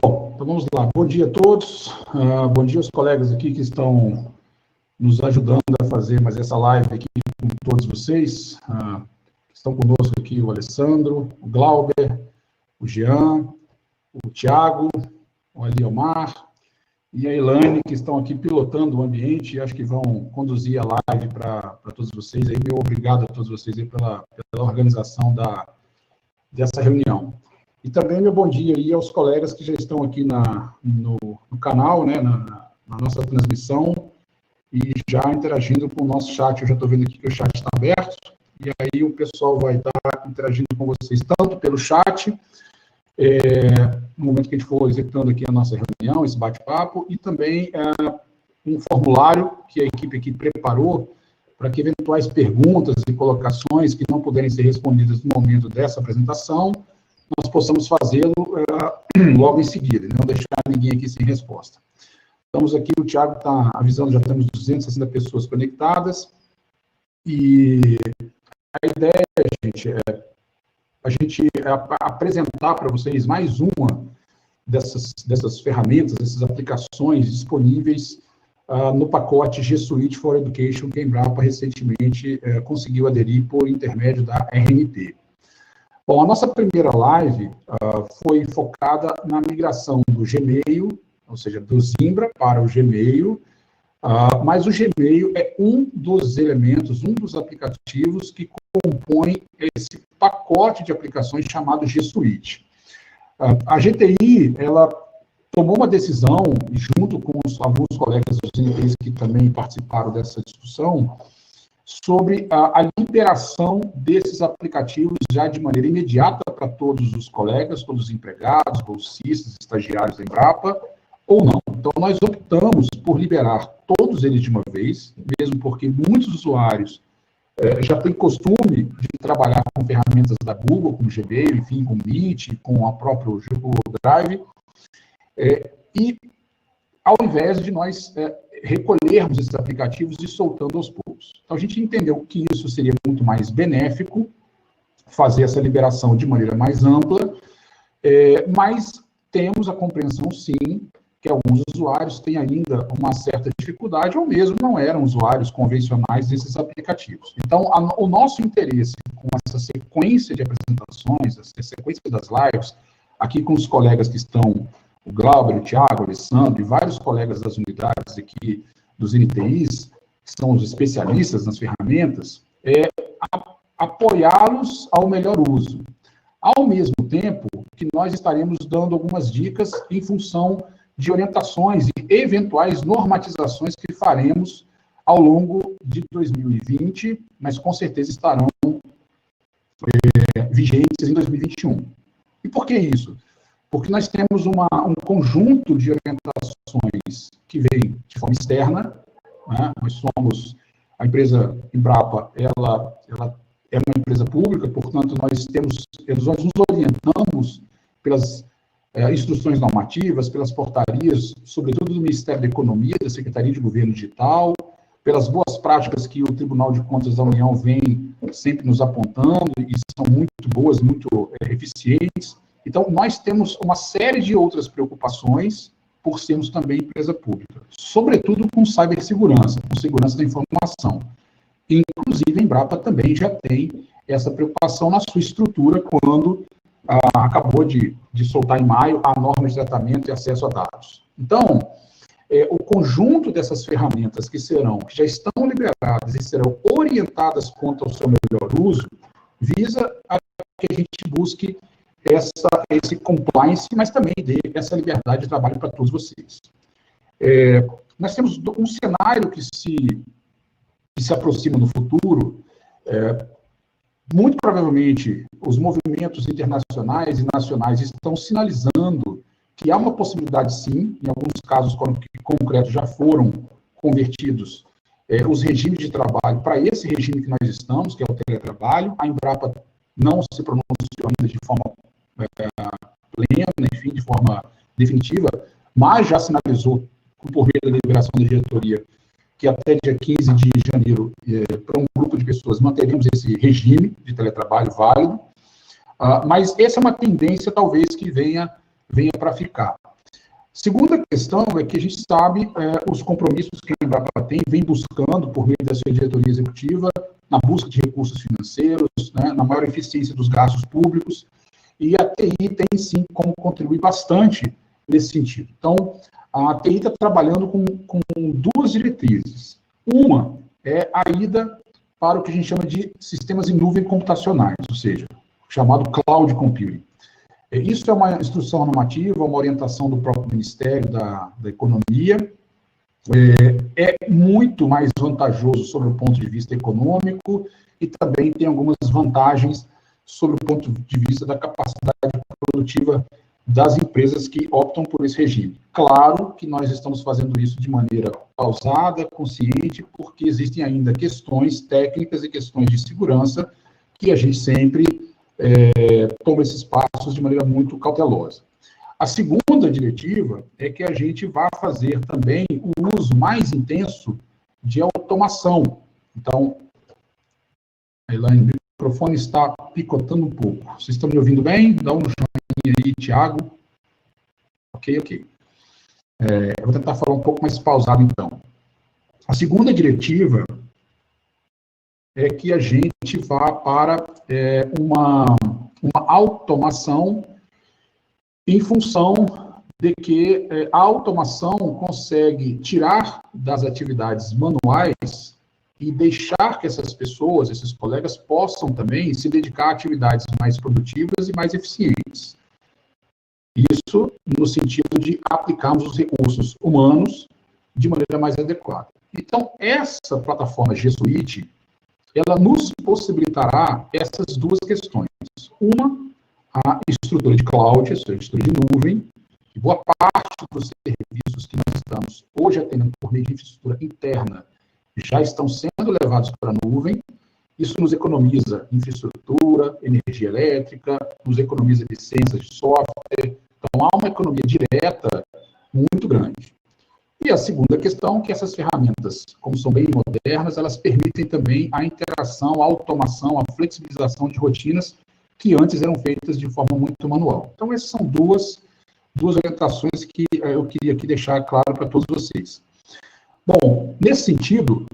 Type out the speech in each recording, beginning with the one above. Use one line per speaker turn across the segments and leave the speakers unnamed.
Bom, então vamos lá. Bom dia a todos. Bom dia aos colegas aqui que estão nos ajudando a fazer mais essa live aqui com todos vocês. Estão conosco aqui o Alessandro, o Glauber, o Jean, o Thiago, o Aliomar e a Elaine, que estão aqui pilotando o ambiente e acho que vão conduzir a live para todos vocês. Aí, meu obrigado a todos vocês aí pela organização dessa reunião. E também meu bom dia aí aos colegas que já estão aqui no canal, né, na nossa transmissão, e já interagindo com o nosso chat. Eu já estou vendo aqui que o chat está aberto, e aí o pessoal vai estar interagindo com vocês, tanto pelo chat, no momento que a gente for executando aqui a nossa reunião, esse bate-papo, e também um formulário que a equipe aqui preparou para que eventuais perguntas e colocações que não puderem ser respondidas no momento dessa apresentação, nós possamos fazê-lo logo em seguida, não deixar ninguém aqui sem resposta. Estamos aqui, o Thiago está avisando, já temos 260 pessoas conectadas, e a ideia, gente, é a gente apresentar para vocês mais uma dessas ferramentas, dessas aplicações disponíveis no pacote G Suite for Education, que a Embrapa recentemente conseguiu aderir por intermédio da RNT. Bom, a nossa primeira live foi focada na migração do Gmail, ou seja, do Zimbra para o Gmail, mas o Gmail é um dos elementos, um dos aplicativos que compõe esse pacote de aplicações chamado G Suite. A GTI, ela tomou uma decisão, junto com alguns colegas dos NTIs que também participaram dessa discussão, sobre a liberação desses aplicativos já de maneira imediata para todos os colegas, todos os empregados, bolsistas, estagiários da Embrapa, ou não. Então, nós optamos por liberar todos eles de uma vez, mesmo porque muitos usuários já têm costume de trabalhar com ferramentas da Google, como Gmail, enfim, com Meet, com a própria Google Drive, e ao invés de nós recolhermos esses aplicativos e soltando aos poucos. Então, a gente entendeu que isso seria muito mais benéfico, fazer essa liberação de maneira mais ampla, mas temos a compreensão, sim, que alguns usuários têm ainda uma certa dificuldade, ou mesmo não eram usuários convencionais desses aplicativos. Então, o nosso interesse com essa sequência de apresentações, essa sequência das lives, aqui com os colegas que estão, o Glauber, o Thiago, o Alessandro e vários colegas das unidades aqui dos NTIs, que são os especialistas nas ferramentas, apoiá-los ao melhor uso. Ao mesmo tempo que nós estaremos dando algumas dicas em função de orientações e eventuais normatizações que faremos ao longo de 2020, mas com certeza estarão vigentes em 2021. E por que isso? Porque nós temos um conjunto de orientações que vem de forma externa, né? Nós somos, a empresa Embrapa, ela é uma empresa pública, portanto, nós nos orientamos pelas instruções normativas, pelas portarias, sobretudo do Ministério da Economia, da Secretaria de Governo Digital, pelas boas práticas que o Tribunal de Contas da União vem sempre nos apontando, e são muito boas, muito eficientes. Então, nós temos uma série de outras preocupações por sermos também empresa pública, sobretudo com cibersegurança, com segurança da informação. Inclusive, a Embrapa também já tem essa preocupação na sua estrutura quando acabou de soltar em maio a norma de tratamento e acesso a dados. Então, o conjunto dessas ferramentas que já estão liberadas e serão orientadas quanto ao seu melhor uso, visa a que a gente busque esse compliance, mas também dê essa liberdade de trabalho para todos vocês. Nós temos um cenário que se aproxima no futuro. Muito provavelmente, os movimentos internacionais e nacionais estão sinalizando que há uma possibilidade, sim, em alguns casos concretos já foram convertidos os regimes de trabalho para esse regime que nós estamos, que é o teletrabalho. A Embrapa não se pronunciou ainda de forma plena, enfim, de forma definitiva, mas já sinalizou, por meio da deliberação da diretoria, que até dia 15 de janeiro, para um grupo de pessoas, manteremos esse regime de teletrabalho válido, mas essa é uma tendência, talvez, que venha para ficar. Segunda questão é que a gente sabe os compromissos que a Embrapa vem buscando por meio da sua diretoria executiva, na busca de recursos financeiros, né, na maior eficiência dos gastos públicos, e a TI tem, sim, como contribuir bastante nesse sentido. Então, a TI está trabalhando com duas diretrizes. Uma é a ida para o que a gente chama de sistemas em nuvem computacionais, ou seja, chamado Cloud Computing. Isso é uma instrução normativa, uma orientação do próprio Ministério da Economia. É muito mais vantajoso sobre o ponto de vista econômico e também tem algumas vantagens sobre o ponto de vista da capacidade produtiva das empresas que optam por esse regime. Claro que nós estamos fazendo isso de maneira pausada, consciente, porque existem ainda questões técnicas e questões de segurança que a gente sempre toma esses passos de maneira muito cautelosa. A segunda diretiva é que a gente vai fazer também o uso mais intenso de automação. Então, Elaine, o microfone está picotando um pouco. Vocês estão me ouvindo bem? Dá um joinha aí, Tiago. Ok. Eu vou tentar falar um pouco mais pausado, então. A segunda diretiva é que a gente vá para uma automação em função de que a automação consegue tirar das atividades manuais e deixar que essas pessoas, esses colegas, possam também se dedicar a atividades mais produtivas e mais eficientes. Isso no sentido de aplicarmos os recursos humanos de maneira mais adequada. Então, essa plataforma G Suite, ela nos possibilitará essas duas questões. Uma, a estrutura de cloud, a estrutura de nuvem, que boa parte dos serviços que nós estamos hoje atendendo por meio de infraestrutura interna já estão sendo levados para a nuvem. Isso nos economiza infraestrutura, energia elétrica, nos economiza licenças de software. Então, há uma economia direta muito grande. E a segunda questão, que essas ferramentas, como são bem modernas, elas permitem também a interação, a automação, a flexibilização de rotinas que antes eram feitas de forma muito manual. Então, essas são duas orientações que eu queria aqui deixar claro para todos vocês. Bom, nesse sentido,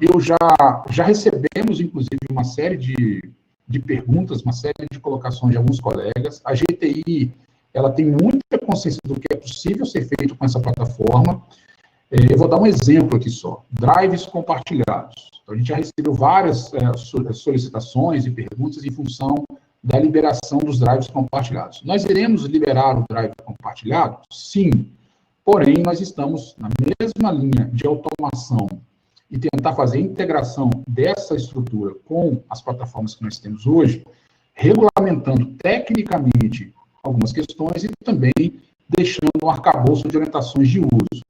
já recebemos, inclusive, uma série de perguntas, uma série de colocações de alguns colegas. A GTI, ela tem muita consciência do que é possível ser feito com essa plataforma. Eu vou dar um exemplo aqui só. Drives compartilhados. Então, a gente já recebeu várias solicitações e perguntas em função da liberação dos drives compartilhados. Nós iremos liberar o drive compartilhado? Sim. Porém, nós estamos na mesma linha de automação e tentar fazer a integração dessa estrutura com as plataformas que nós temos hoje, regulamentando tecnicamente algumas questões e também deixando um arcabouço de orientações de uso,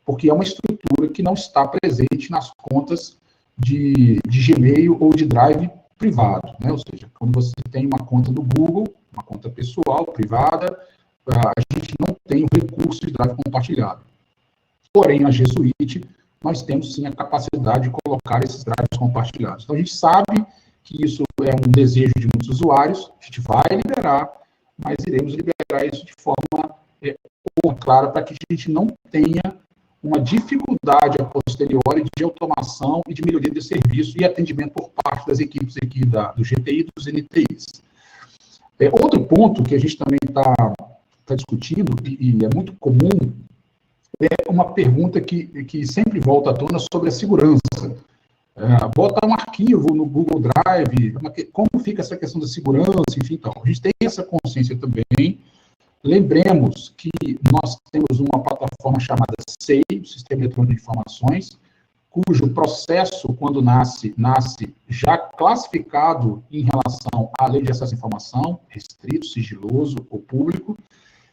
porque é uma estrutura que não está presente nas contas de Gmail ou de Drive privado, né? Ou seja, quando você tem uma conta do Google, uma conta pessoal, privada, a gente não tem o recurso de Drive compartilhado. Porém, na G Suite, nós temos sim a capacidade de colocar esses drives compartilhados. Então, a gente sabe que isso é um desejo de muitos usuários, a gente vai liberar, mas iremos liberar isso de forma clara para que a gente não tenha uma dificuldade a posteriori de automação e de melhoria de serviço e atendimento por parte das equipes aqui do GTI e dos NTIs. Outro ponto que a gente também está discutindo, e é muito comum, é uma pergunta que sempre volta à tona sobre a segurança. Bota um arquivo no Google Drive, como fica essa questão da segurança, enfim, então, a gente tem essa consciência também. Lembremos que nós temos uma plataforma chamada SEI, Sistema Eletrônico de Informações, cujo processo, quando nasce já classificado em relação à Lei de Acesso à Informação, restrito, sigiloso ou público,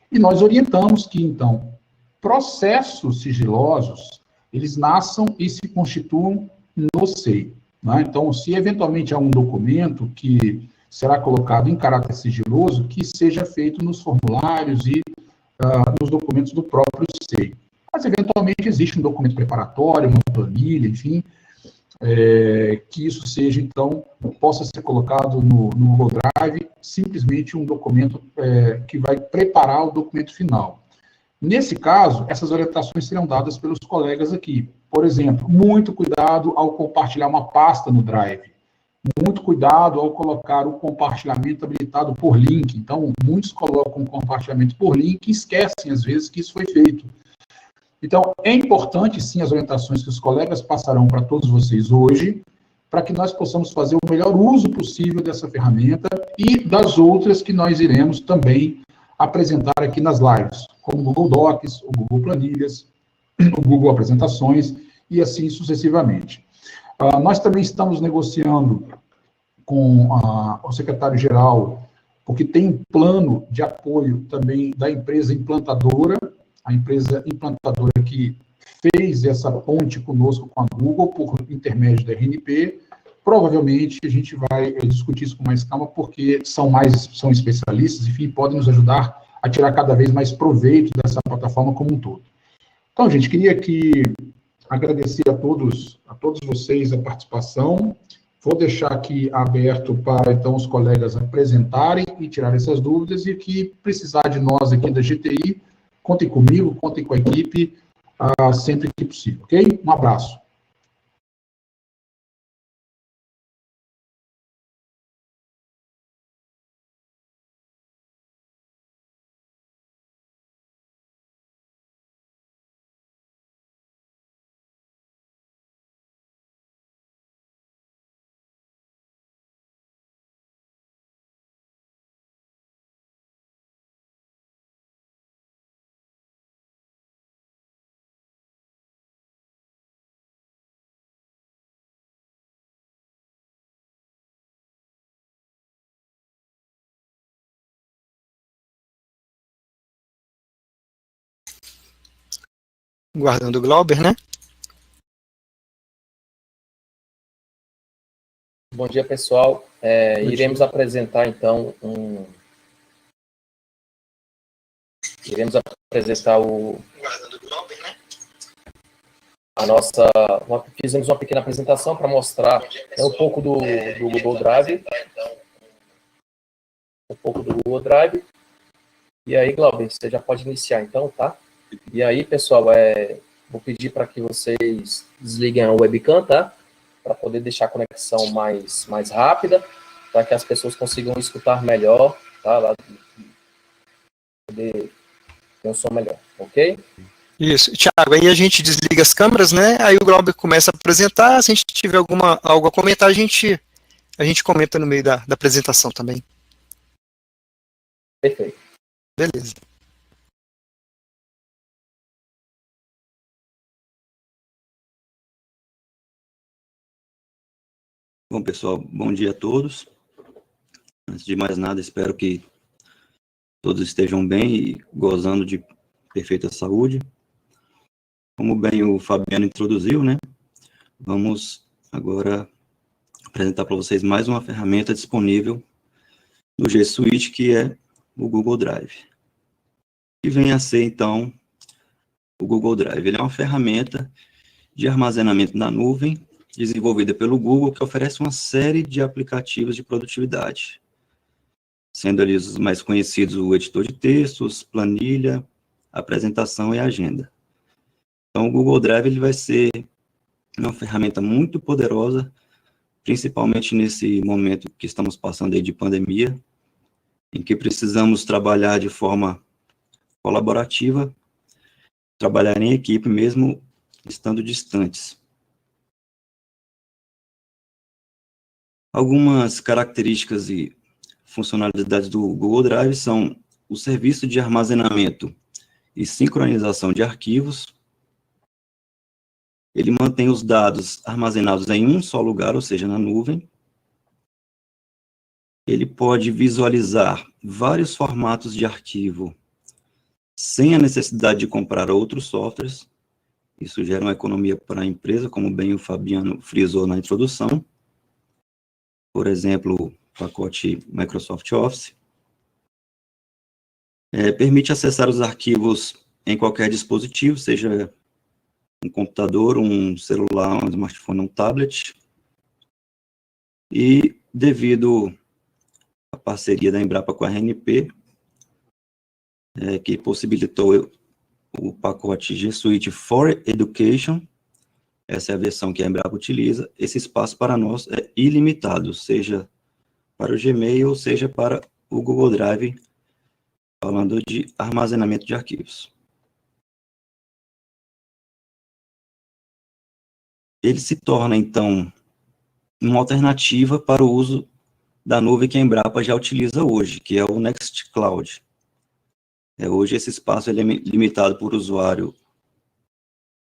e nós orientamos que, então, processos sigilosos, eles nasçam e se constituam no SEI. Né? Então, se eventualmente há um documento que será colocado em caráter sigiloso, que seja feito nos formulários e nos documentos do próprio SEI. Mas, eventualmente, existe um documento preparatório, uma planilha, enfim, que isso seja, então, possa ser colocado no Google Drive, simplesmente um documento que vai preparar o documento final. Nesse caso, essas orientações serão dadas pelos colegas aqui. Por exemplo, muito cuidado ao compartilhar uma pasta no Drive. Muito cuidado ao colocar o compartilhamento habilitado por link. Então, muitos colocam compartilhamento por link e esquecem, às vezes, que isso foi feito. Então, é importante, sim, as orientações que os colegas passarão para todos vocês hoje, para que nós possamos fazer o melhor uso possível dessa ferramenta e das outras que nós iremos também apresentar aqui nas lives, como o Google Docs, o Google Planilhas, o Google Apresentações e assim sucessivamente. Nós também estamos negociando com o secretário-geral, porque tem um plano de apoio também da empresa implantadora, a empresa implantadora que fez essa ponte conosco com a Google por intermédio da RNP. Provavelmente a gente vai discutir isso com mais calma, porque são especialistas, enfim, podem nos ajudar a tirar cada vez mais proveito dessa plataforma como um todo. Então, gente, queria aqui agradecer a todos vocês a participação. Vou deixar aqui aberto para, então, os colegas apresentarem e tirar essas dúvidas, e que precisar de nós aqui da GTI, contem comigo, contem com a equipe, sempre que possível, ok? Um abraço.
Guardando o Glauber, né?
Bom dia, pessoal. Iremos apresentar, então, Iremos apresentar Fizemos uma pequena apresentação para mostrar um pouco do Google Drive. Um pouco do Google Drive. E aí, Glauber, você já pode iniciar, então, tá? E aí, pessoal, vou pedir para que vocês desliguem a webcam, tá? Para poder deixar a conexão mais rápida, para que as pessoas consigam escutar melhor, tá? Lá, poder ter um som melhor, ok?
Isso. Thiago, aí a gente desliga as câmeras, né? Aí o Glauber começa a apresentar. Se a gente tiver algo a comentar, a gente comenta no meio da apresentação também.
Perfeito.
Beleza.
Bom, pessoal, bom dia a todos. Antes de mais nada, espero que todos estejam bem e gozando de perfeita saúde. Como bem o Fabiano introduziu, né? Vamos agora apresentar para vocês mais uma ferramenta disponível no G Suite, que é o Google Drive. Que vem a ser, então, o Google Drive. Ele é uma ferramenta de armazenamento na nuvem, desenvolvida pelo Google, que oferece uma série de aplicativos de produtividade, sendo ali os mais conhecidos o editor de textos, planilha, apresentação e agenda. Então, o Google Drive ele vai ser uma ferramenta muito poderosa, principalmente nesse momento que estamos passando aí de pandemia, em que precisamos trabalhar de forma colaborativa, trabalhar em equipe mesmo estando distantes. Algumas características e funcionalidades do Google Drive são o serviço de armazenamento e sincronização de arquivos. Ele mantém os dados armazenados em um só lugar, ou seja, na nuvem. Ele pode visualizar vários formatos de arquivo sem a necessidade de comprar outros softwares. Isso gera uma economia para a empresa, como bem o Fabiano frisou na introdução. Por exemplo, o pacote Microsoft Office. Permite acessar os arquivos em qualquer dispositivo, seja um computador, um celular, um smartphone, um tablet. E devido à parceria da Embrapa com a RNP, que possibilitou o pacote G Suite for Education, essa é a versão que a Embrapa utiliza. Esse espaço para nós é ilimitado, seja para o Gmail, ou seja para o Google Drive, falando de armazenamento de arquivos. Ele se torna, então, uma alternativa para o uso da nuvem que a Embrapa já utiliza hoje, que é o Nextcloud. Hoje esse espaço ele é limitado por usuário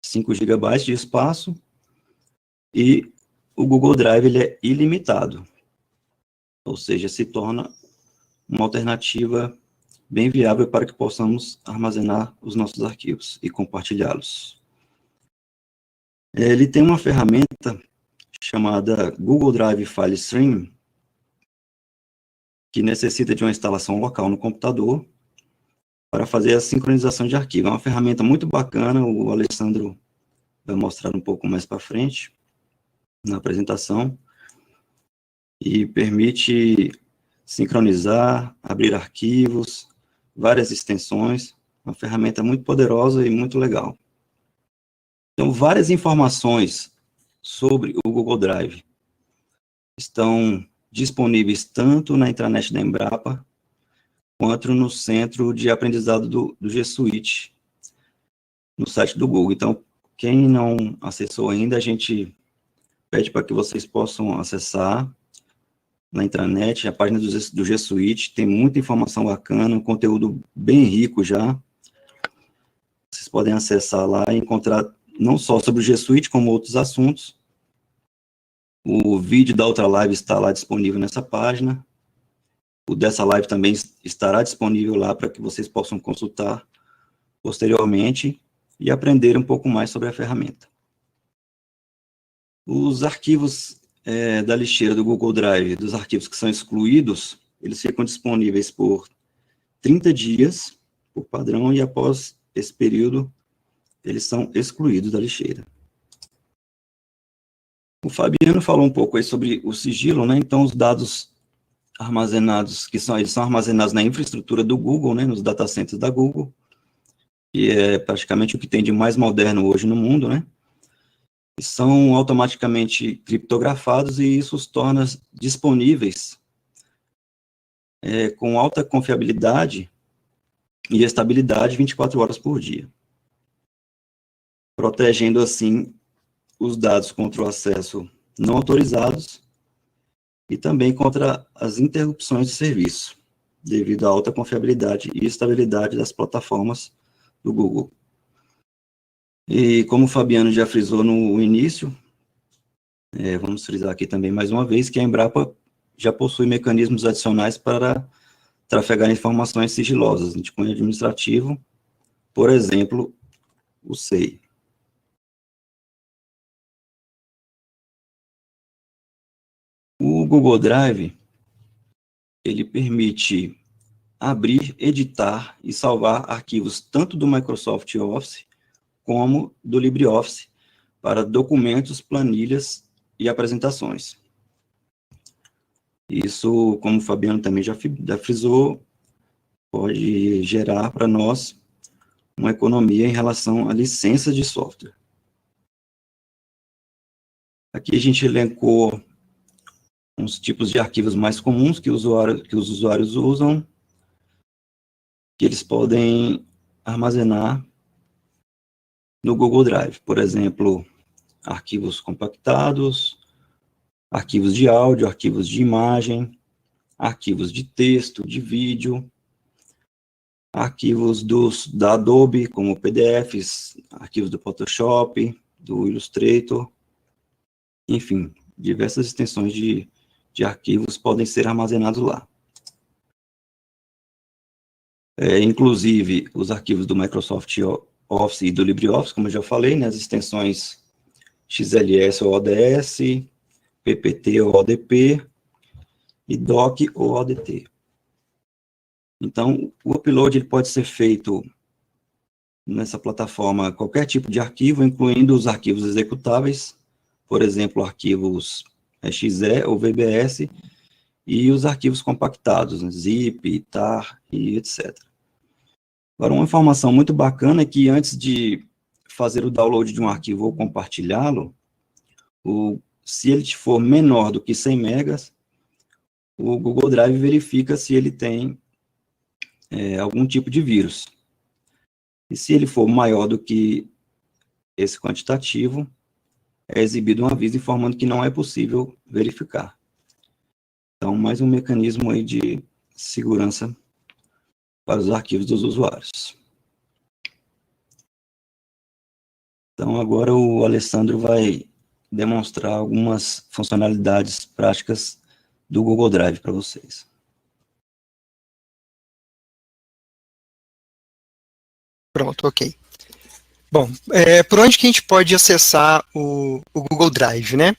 5 GB de espaço, e o Google Drive ele é ilimitado, ou seja, se torna uma alternativa bem viável para que possamos armazenar os nossos arquivos e compartilhá-los. Ele tem uma ferramenta chamada Google Drive File Stream, que necessita de uma instalação local no computador para fazer a sincronização de arquivo. É uma ferramenta muito bacana, o Alessandro vai mostrar um pouco mais para frente na apresentação, e permite sincronizar, abrir arquivos, várias extensões, uma ferramenta muito poderosa e muito legal. Então, várias informações sobre o Google Drive estão disponíveis tanto na intranet da Embrapa, quanto no centro de aprendizado do G Suite, no site do Google. Então, quem não acessou ainda, a gente pede para que vocês possam acessar na intranet, a página do G Suite, tem muita informação bacana, um conteúdo bem rico já. Vocês podem acessar lá e encontrar não só sobre o G Suite, como outros assuntos. O vídeo da outra live está lá disponível nessa página. O dessa live também estará disponível lá para que vocês possam consultar posteriormente e aprender um pouco mais sobre a ferramenta. Os arquivos da lixeira do Google Drive, dos arquivos que são excluídos, eles ficam disponíveis por 30 dias, por padrão, e após esse período, eles são excluídos da lixeira. O Fabiano falou um pouco aí sobre o sigilo, né? Então, os dados armazenados, eles são armazenados na infraestrutura do Google, né? Nos data centers da Google, que é praticamente o que tem de mais moderno hoje no mundo, né? E são automaticamente criptografados, e isso os torna disponíveis com alta confiabilidade e estabilidade 24 horas por dia, protegendo, assim, os dados contra o acesso não autorizados e também contra as interrupções de serviço, devido à alta confiabilidade e estabilidade das plataformas do Google. E como o Fabiano já frisou no início, vamos frisar aqui também mais uma vez, que a Embrapa já possui mecanismos adicionais para trafegar informações sigilosas de cunho administrativo, por exemplo, o SEI. O Google Drive, ele permite abrir, editar e salvar arquivos tanto do Microsoft Office como do LibreOffice para documentos, planilhas e apresentações. Isso, como o Fabiano também já frisou, pode gerar para nós uma economia em relação à licença de software. Aqui a gente elencou uns tipos de arquivos mais comuns que os usuários usam, que eles podem armazenar no Google Drive. Por exemplo, arquivos compactados, arquivos de áudio, arquivos de imagem, arquivos de texto, de vídeo, arquivos da Adobe, como PDFs, arquivos do Photoshop, do Illustrator, enfim, diversas extensões de arquivos podem ser armazenados lá. Inclusive, os arquivos do Microsoft Office e do LibreOffice, como eu já falei, né, as extensões XLS ou ODS, PPT ou ODP, e Doc ou ODT. Então, o upload ele pode ser feito nessa plataforma, qualquer tipo de arquivo, incluindo os arquivos executáveis, por exemplo, arquivos .exe ou VBS, e os arquivos compactados, zip, tar e etc. Agora, uma informação muito bacana é que antes de fazer o download de um arquivo ou compartilhá-lo, se ele for menor do que 100 megas, o Google Drive verifica se ele tem algum tipo de vírus. E se ele for maior do que esse quantitativo, é exibido um aviso informando que não é possível verificar. Então, mais um mecanismo aí de segurança para os arquivos dos usuários. Então, agora o Alessandro vai demonstrar algumas funcionalidades práticas do Google Drive para vocês.
Pronto, ok. Bom, por onde que a gente pode acessar o Google Drive, né?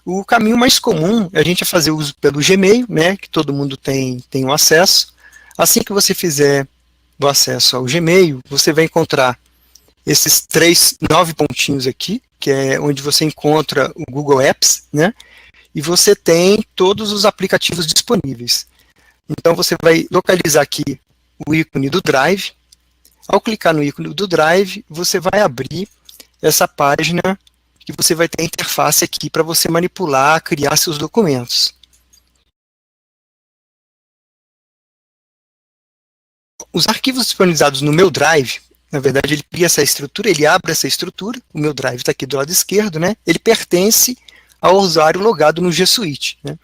O caminho mais comum é a gente fazer uso pelo Gmail, né? Que todo mundo tem o acesso. Assim que você fizer o acesso ao Gmail, você vai encontrar esses 9 pontinhos aqui, que é onde você encontra o Google Apps, né? E você tem todos os aplicativos disponíveis. Então, você vai localizar aqui o ícone do Drive. Ao clicar no ícone do Drive, você vai abrir essa página que você vai ter a interface aqui para você manipular, criar seus documentos. Os arquivos disponibilizados no meu Drive, na verdade, ele cria essa estrutura, ele abre essa estrutura, o meu Drive está aqui do lado esquerdo, né? Ele pertence ao usuário logado no G Suite, né?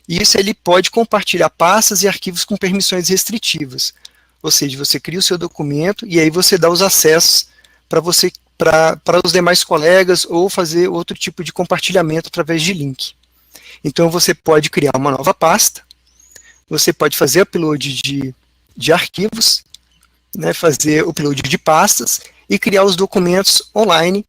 E isso ele pode compartilhar pastas e arquivos com permissões restritivas. Ou seja, você cria o seu documento e aí você dá os acessos para os demais colegas ou fazer outro tipo de compartilhamento através de link. Então você pode criar uma nova pasta, você pode fazer upload de arquivos, né, fazer upload de pastas e criar os documentos online,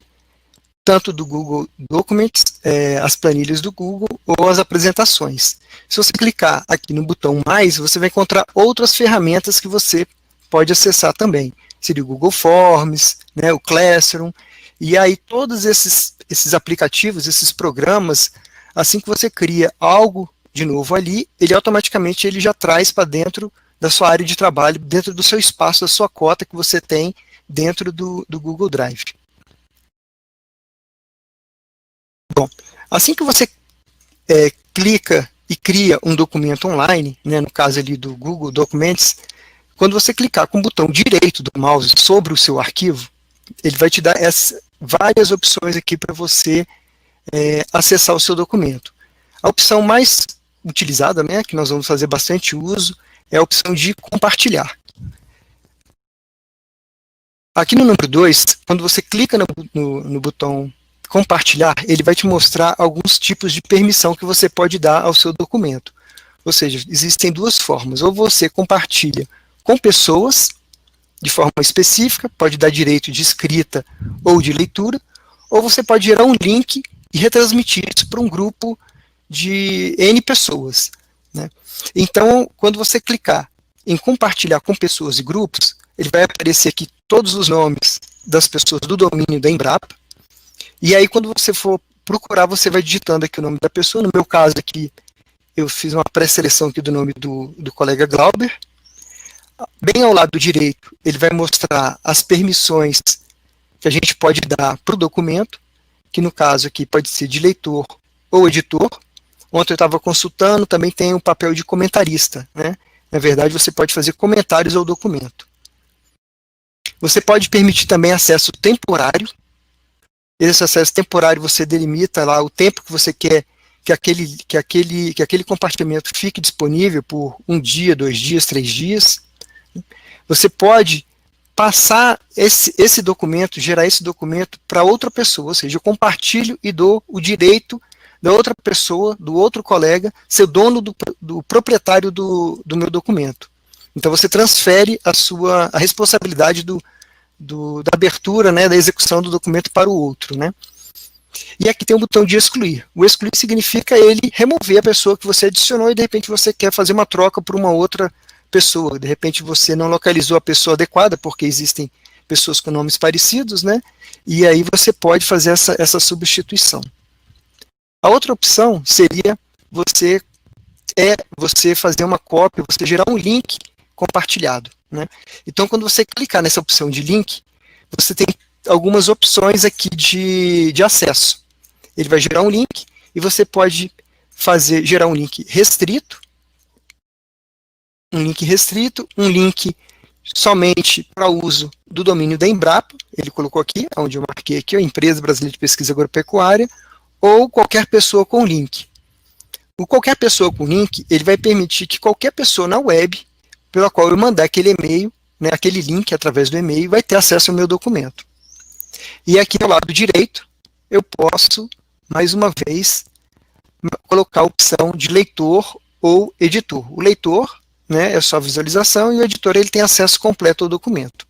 tanto do Google Documents, as planilhas do Google ou as apresentações. Se você clicar aqui no botão mais, você vai encontrar outras ferramentas que você pode acessar também. Seria o Google Forms, né, o Classroom, e aí todos esses aplicativos, esses programas, assim que você cria algo de novo ali, ele automaticamente já traz para dentro da sua área de trabalho, dentro do seu espaço, da sua cota que você tem dentro do Google Drive. Bom, assim que você clica e cria um documento online, né, no caso ali do Google Documents, quando você clicar com o botão direito do mouse sobre o seu arquivo, ele vai te dar várias opções aqui para você acessar o seu documento. A opção mais utilizada, né, que nós vamos fazer bastante uso, é a opção de compartilhar. Aqui no número 2, quando você clica no botão compartilhar, ele vai te mostrar alguns tipos de permissão que você pode dar ao seu documento. Ou seja, existem duas formas. Ou você compartilha com pessoas, de forma específica, pode dar direito de escrita ou de leitura, ou você pode gerar um link e retransmitir isso para um grupo de N pessoas, né? Então, quando você clicar em compartilhar com pessoas e grupos, ele vai aparecer aqui todos os nomes das pessoas do domínio da Embrapa, e aí quando você for procurar, você vai digitando aqui o nome da pessoa. No meu caso aqui, eu fiz uma pré-seleção aqui do nome do colega Glauber. Bem ao lado direito, ele vai mostrar as permissões que a gente pode dar para o documento, que no caso aqui pode ser de leitor ou editor. Ontem eu estava consultando, também tem o papel de comentarista, né? Na verdade, você pode fazer comentários ao documento. Você pode permitir também acesso temporário. Esse acesso temporário você delimita lá o tempo que você quer que aquele compartilhamento fique disponível por 1 dia, 2 dias, 3 dias. Você pode passar esse documento, gerar esse documento para outra pessoa, ou seja, eu compartilho e dou o direito da outra pessoa, do outro colega, ser dono do proprietário do meu documento. Então você transfere a responsabilidade da abertura, né, da execução do documento para o outro, né? E aqui tem o botão de excluir. O excluir significa ele remover a pessoa que você adicionou e de repente você quer fazer uma troca por uma outra pessoa. De repente você não localizou a pessoa adequada, porque existem pessoas com nomes parecidos, né? E aí você pode fazer essa substituição. A outra opção seria você fazer uma cópia, você gerar um link compartilhado. né? Então, quando você clicar nessa opção de link, você tem algumas opções aqui de acesso. Ele vai gerar um link e você pode gerar um link restrito, um link somente para uso do domínio da Embrapa, ele colocou aqui, onde eu marquei aqui, a Empresa Brasileira de Pesquisa Agropecuária, ou qualquer pessoa com link. O qualquer pessoa com link, ele vai permitir que qualquer pessoa na web, pela qual eu mandar aquele e-mail, né, aquele link através do e-mail, vai ter acesso ao meu documento. E aqui ao lado direito, eu posso, mais uma vez, colocar a opção de leitor ou editor. O leitor, né, é só visualização, e o editor ele tem acesso completo ao documento.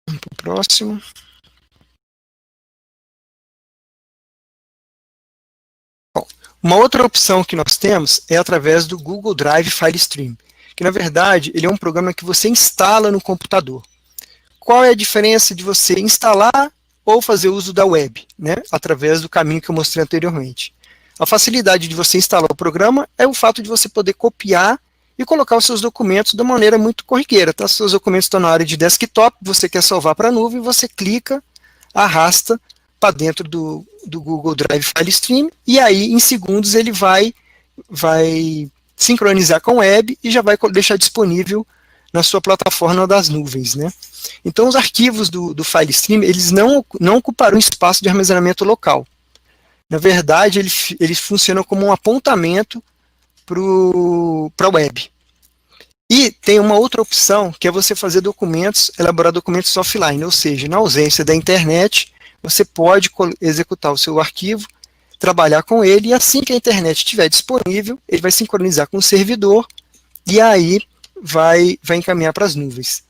Vamos para o próximo. Bom, uma outra opção que nós temos é através do Google Drive File Stream, que na verdade ele é um programa que você instala no computador. Qual é a diferença de você instalar ou fazer uso da web, né, através do caminho que eu mostrei anteriormente? A facilidade de você instalar o programa é o fato de você poder copiar e colocar os seus documentos de maneira muito corriqueira. Tá? Se os seus documentos estão na área de desktop, você quer salvar para a nuvem, você clica, arrasta para dentro do Google Drive File Stream, e aí em segundos ele vai sincronizar com a web e já vai deixar disponível na sua plataforma das nuvens, né? Então os arquivos do File Stream, eles não ocuparão espaço de armazenamento local. Na verdade, eles funcionam como um apontamento para a web. E tem uma outra opção, que é você fazer elaborar documentos offline, ou seja, na ausência da internet, você pode executar o seu arquivo, trabalhar com ele, e assim que a internet estiver disponível, ele vai sincronizar com o servidor, e aí vai encaminhar para as nuvens.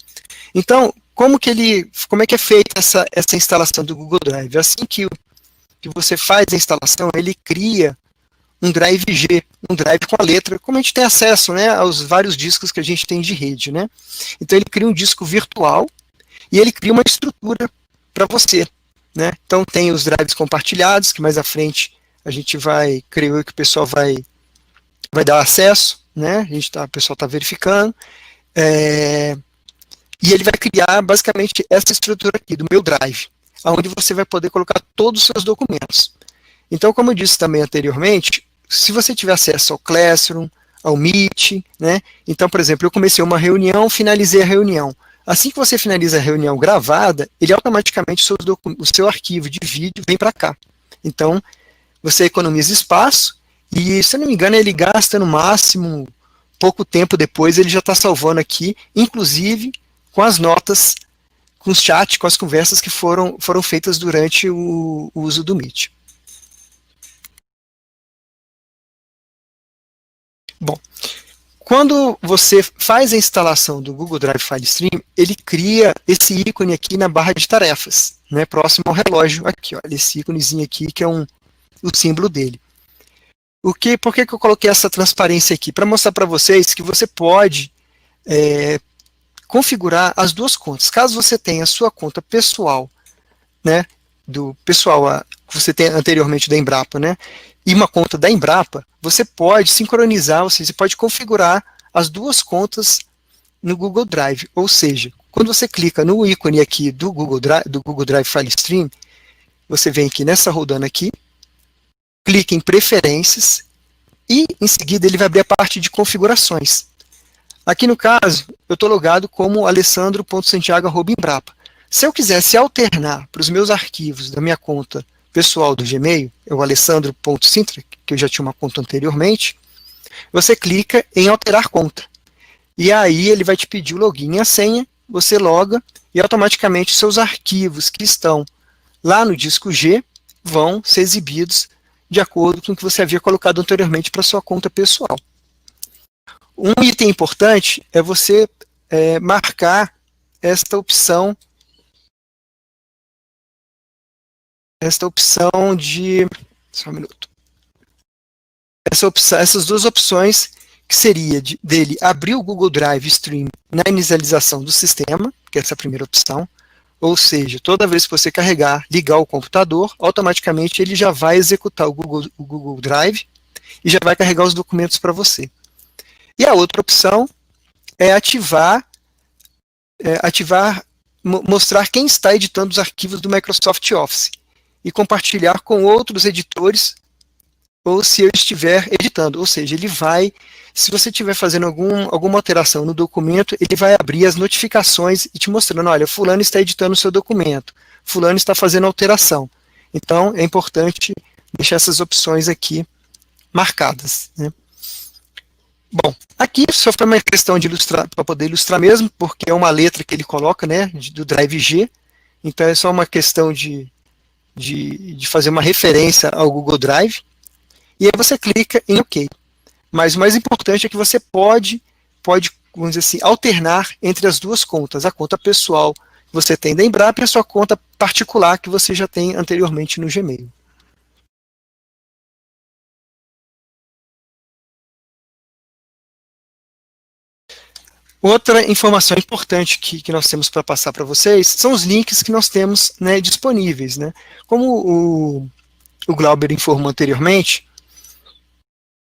Então, como é que é feita essa instalação do Google Drive? Assim que você faz a instalação, ele cria um drive G, um drive com a letra, como a gente tem acesso, né, aos vários discos que a gente tem de rede, né? Então ele cria um disco virtual e ele cria uma estrutura para você, né? Então tem os drives compartilhados, que mais à frente a gente creio que o pessoal vai dar acesso, né? O pessoal está verificando, e ele vai criar basicamente essa estrutura aqui do meu drive, onde você vai poder colocar todos os seus documentos. Então, como eu disse também anteriormente, se você tiver acesso ao Classroom, ao Meet, né? Então, por exemplo, eu comecei uma reunião, finalizei a reunião. Assim que você finaliza a reunião gravada, ele automaticamente, o seu arquivo de vídeo vem para cá. Então, você economiza espaço e, se eu não me engano, ele gasta no máximo pouco tempo depois, ele já está salvando aqui, inclusive com as notas, com os chats, com as conversas que foram feitas durante o uso do Meet. Bom, quando você faz a instalação do Google Drive File Stream, ele cria esse ícone aqui na barra de tarefas, né, próximo ao relógio, aqui, olha, esse íconezinho aqui, que é o símbolo dele. Por que eu coloquei essa transparência aqui? Para mostrar para vocês que você pode configurar as duas contas. Caso você tenha a sua conta pessoal, né, que você tem anteriormente da Embrapa, né, e uma conta da Embrapa, você pode sincronizar, ou seja, você pode configurar as duas contas no Google Drive. Ou seja, quando você clica no ícone aqui do Google Drive File Stream, você vem aqui nessa rodando aqui, clica em Preferências, e em seguida ele vai abrir a parte de configurações. Aqui no caso, eu estou logado como alessandro.santiago@embrapa. Se eu quisesse alternar para os meus arquivos da minha conta pessoal do Gmail, é o alessandro.sintra, que eu já tinha uma conta anteriormente, você clica em alterar conta. E aí ele vai te pedir o login e a senha, você loga e automaticamente seus arquivos que estão lá no disco G vão ser exibidos de acordo com o que você havia colocado anteriormente para sua conta pessoal. Um item importante é você marcar esta opção de... Só um minuto. Essas duas opções, que seria dele abrir o Google Drive Stream na inicialização do sistema, que é essa primeira opção, ou seja, toda vez que você ligar o computador, automaticamente ele já vai executar o Google Drive, e já vai carregar os documentos para você. E a outra opção é mostrar quem está editando os arquivos do Microsoft Office e compartilhar com outros editores ou se eu estiver editando, ou seja, ele vai, se você estiver fazendo alguma alteração no documento, ele vai abrir as notificações e te mostrando, olha, fulano está editando o seu documento, fulano está fazendo alteração. Então, é importante deixar essas opções aqui marcadas, né? Bom, aqui só foi uma questão de ilustrar, para poder ilustrar mesmo, porque é uma letra que ele coloca, né, do Drive G, então é só uma questão de fazer uma referência ao Google Drive, e aí você clica em OK. Mas o mais importante é que você pode, vamos dizer assim, alternar entre as duas contas, a conta pessoal que você tem da Embrapa e a sua conta particular que você já tem anteriormente no Gmail. Outra informação importante que nós temos para passar para vocês são os links que nós temos, né, disponíveis, né? Como o Glauber informou anteriormente,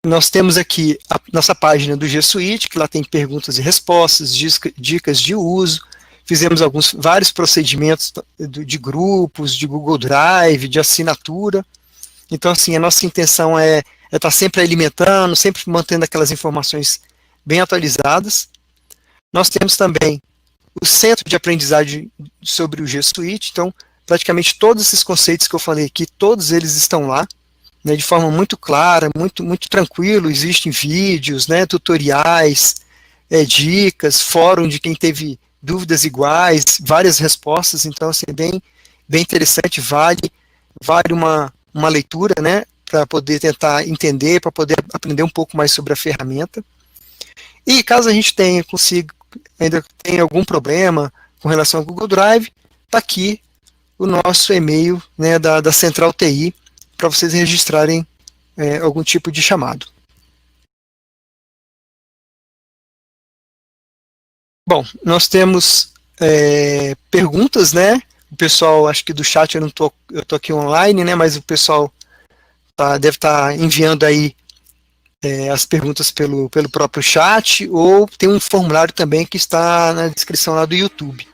nós temos aqui a nossa página do G Suite, que lá tem perguntas e respostas, dicas de uso, fizemos vários procedimentos de grupos, de Google Drive, de assinatura. Então, assim, a nossa intenção é estar sempre alimentando, sempre mantendo aquelas informações bem atualizadas. Nós temos também o centro de aprendizagem sobre o G Suite, então praticamente todos esses conceitos que eu falei aqui, todos eles estão lá, né, de forma muito clara, muito tranquilo, existem vídeos, né, tutoriais, dicas, fórum de quem teve dúvidas iguais, várias respostas, então assim, é bem interessante, vale uma leitura, né, para poder tentar entender, para poder aprender um pouco mais sobre a ferramenta. E caso a gente ainda tenha algum problema com relação ao Google Drive, está aqui o nosso e-mail, né, da Central TI, para vocês registrarem algum tipo de chamado. Bom, nós temos perguntas, né? O pessoal, acho que do chat eu tô aqui online, né? Mas o pessoal deve estar enviando aí as perguntas pelo próprio chat, ou tem um formulário também que está na descrição lá do YouTube.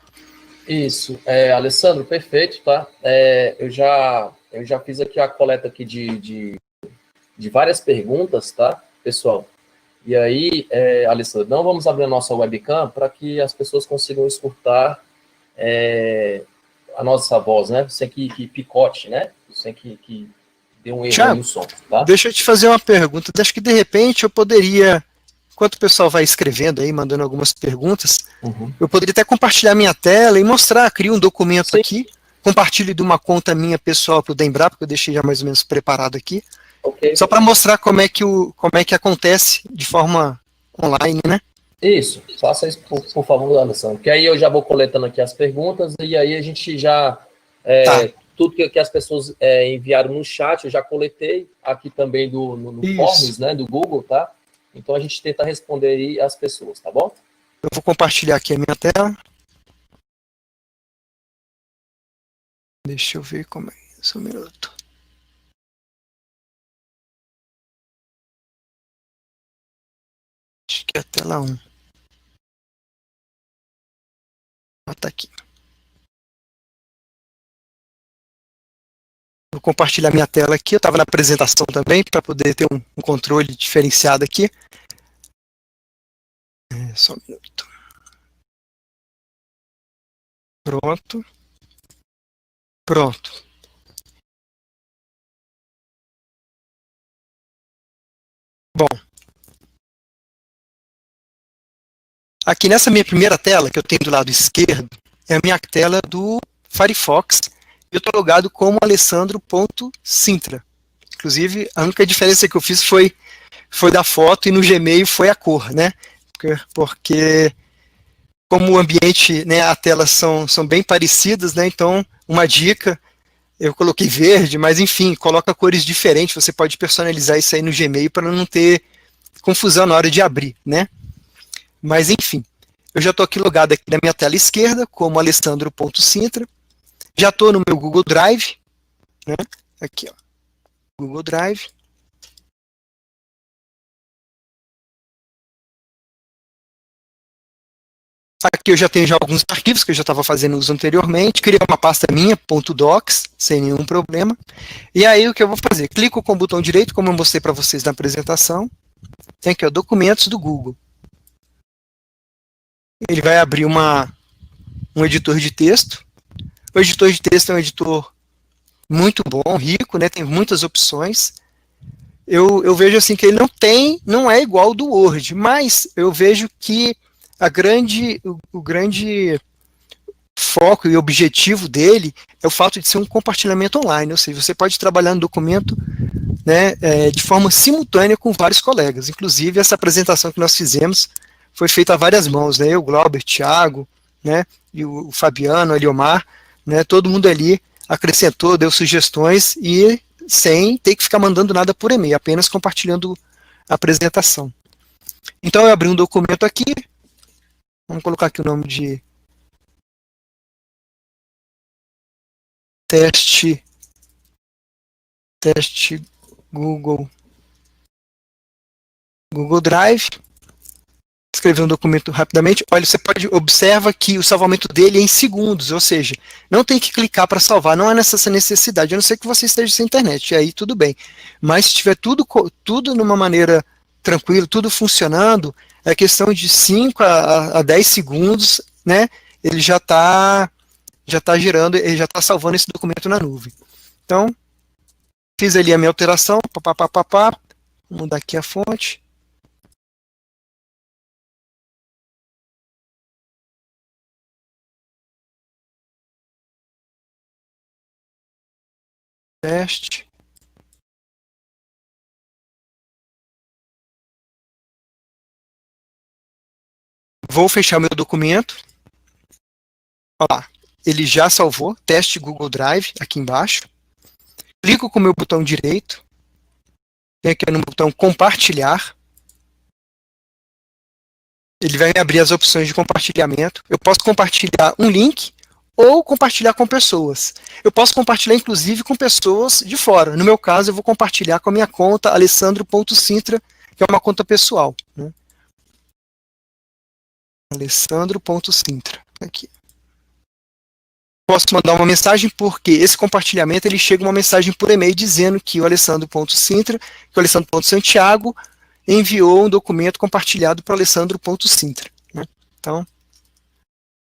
Isso, Alessandro, perfeito, tá? Eu já fiz aqui a coleta aqui de várias perguntas, tá, pessoal? E aí, Alessandro, não vamos abrir a nossa webcam para que as pessoas consigam escutar a nossa voz, né? Sem que picote, né? Sem que dê um erro
Thiago,
no som, tá?
Deixa eu te fazer uma pergunta. Acho que de repente eu poderia, enquanto o pessoal vai escrevendo aí, mandando algumas perguntas, eu poderia até compartilhar minha tela e mostrar, crio um documento
Sim.
aqui, compartilho de uma conta minha pessoal para o Embrapa, porque eu deixei já mais ou menos preparado aqui,
Okay.
Só para mostrar como é que acontece de forma online, né?
Isso, faça isso por favor, Alessandro, que aí eu já vou coletando aqui as perguntas e aí a gente já, tudo que as pessoas enviaram no chat, eu já coletei aqui também no Forms, né, do Google, tá? Então a gente tenta responder aí as pessoas, tá bom?
Eu vou compartilhar aqui a minha tela. Deixa eu ver como é isso, um minuto. Acho que é a tela 1. Tá aqui. Vou compartilhar minha tela aqui. Eu estava na apresentação também, para poder ter um controle diferenciado aqui. Só um minuto. Pronto. Pronto. Bom. Aqui nessa minha primeira tela, que eu tenho do lado esquerdo, é a minha tela do Firefox. Eu estou logado como alessandro.sintra. Inclusive, a única diferença que eu fiz foi da foto e no Gmail foi a cor, né? Porque como o ambiente, né, a tela são bem parecidas, né? Então, uma dica, eu coloquei verde, mas enfim, coloca cores diferentes, você pode personalizar isso aí no Gmail para não ter confusão na hora de abrir, né? Mas enfim, eu já estou aqui logado aqui na minha tela esquerda, como alessandro.sintra. Já estou no meu Google Drive, né? Aqui, ó, Google Drive. Aqui eu já tenho já alguns arquivos que eu já estava fazendo uso anteriormente. Criei uma pasta minha, .docs, sem nenhum problema. E aí o que eu vou fazer? Clico com o botão direito, como eu mostrei para vocês na apresentação. Tem aqui, ó, documentos do Google. Ele vai abrir um editor de texto. O editor de texto é um editor muito bom, rico, né? Tem muitas opções. Eu vejo assim que ele não é igual ao do Word, mas eu vejo que o grande foco e objetivo dele é o fato de ser um compartilhamento online, ou seja, você pode trabalhar no documento, né, de forma simultânea com vários colegas. Inclusive, essa apresentação que nós fizemos foi feita a várias mãos, né, eu, Glauber, Thiago, né, e o Fabiano, o Eliomar, né, todo mundo ali acrescentou, deu sugestões e sem ter que ficar mandando nada por e-mail, apenas compartilhando a apresentação. Então, eu abri um documento aqui. Vamos colocar aqui o nome de teste Google Drive. Escrever um documento rapidamente. Olha, você observa que o salvamento dele é em segundos, ou seja, não tem que clicar para salvar, não há essa necessidade, a não ser que você esteja sem internet, e aí tudo bem. Mas se tiver tudo numa maneira tranquila, tudo funcionando, é questão de 5 a 10 segundos, né? Ele já está gerando, ele já está salvando esse documento na nuvem. Então, fiz ali a minha alteração, vou mudar aqui a fonte. Teste. Vou fechar meu documento. Olha lá, ele já salvou, teste Google Drive, aqui embaixo. Clico com o meu botão direito. Tem aqui no botão compartilhar. Ele vai me abrir as opções de compartilhamento. Eu posso compartilhar um link ou compartilhar com pessoas. Eu posso compartilhar, inclusive, com pessoas de fora. No meu caso, eu vou compartilhar com a minha conta alessandro.sintra, que é uma conta pessoal. Né? Alessandro.sintra. Aqui. Posso mandar uma mensagem porque esse compartilhamento ele chega uma mensagem por e-mail dizendo que o Alessandro.sintra, que o Alessandro.santiago enviou um documento compartilhado para o Alessandro.sintra. Né? Então,